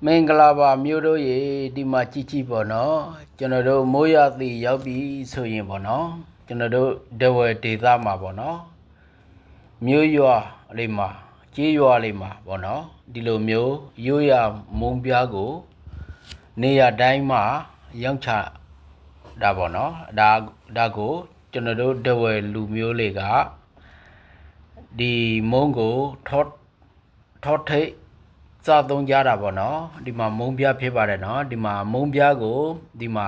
မင်္ဂလာပါမျိုးတို့ရေဒီမှာကြည့်ပေါ့နော်ကျွန်တော်တို့မိုးရသည့်ရောက်ပြီဆိုရင်ပေါ့နော်ကျွန်တော်တို့ဒဝယ်ဒေသမှာပေါ့နော်မျိုးရွာလေးမှာကြေးရွာလေးမှာပေါ့နော်ဒီလိုမျိုးရိုးရမုံပြားကိုနေရတိုင်းမှာရောင်းချတာပေါ့နော်ဒါကိုကျွန်တော်တို့ဒဝယ်လူမျိုးတွေကဒီမုံကိုထော့ထိတ်စားသုံးကြတာပေါ့နော်ဒီမှာမုံပြားဖြစ်ပါတယ်နော်ဒီမှာမုံပြားကိုဒီမှာ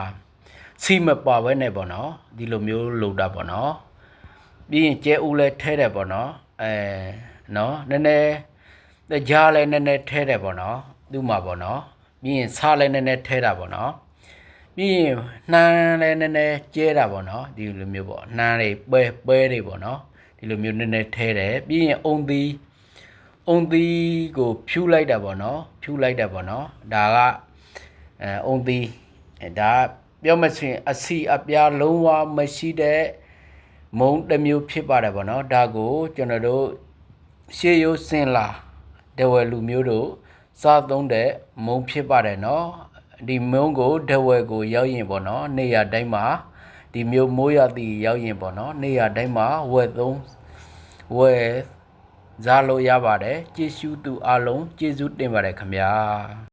စီမပါဘဲနဲ့ပေါ့နော်ဒီလိုမျိုးလုပ်တာပေါ့နော်ပြီးရင်ကျဲဦးလဲထဲတယ်ပေါ့နော်နော်နည်းနည်းတကြားလဲနည်းနည်းထဲတယ်ပေါ့နော်သူ့မှာပေါ့နော်ပြီးရင်စားလဲနည်းနည်းထဲတာပေါ့နော်ပြီးရင်နှမ်းလဲနည်းနည်းကျဲတာပေါ့နော်ဒီလိုမျိုးပေါ့နှမ်းတွေပဲတွေပေါ့နော်ဒီလိုမျိုးနည်းနည်းထဲတယ်ပြီးရင်အုံသီးကိုဖြူလိုက်တာပေါ့နော်ဖြူလိုက်တာပေါ့နော်ဒါကအုံသီးဒါပြောမစင်အစီအပြားလုံးဝမရှိတဲ့မုံတစ်မျိုးဖြစ်ပါတယ်ပေါ့နော်ဒါကိုကျွန်တော်တို့ရှေးရိုးစင်လာဒဝယ်လူမျိုးတို့စားသုံးတဲ့မုံဖြစ်ပါတယ်နော်ဒီမုံကိုဒဝယ်ကိုရောက်ရင်ပေါ့နော်နေရတိုင်းမှာဒီမျိုးမိုးရသည့်ရောက်ရင်ပေါ့နော်နေရတိုင်းမှာဝယ်စားလို့ရပါတယ်ကျေးဇူးသူအားလုံးကျေးဇူးတင်ပါတယ်ခင်ဗျာ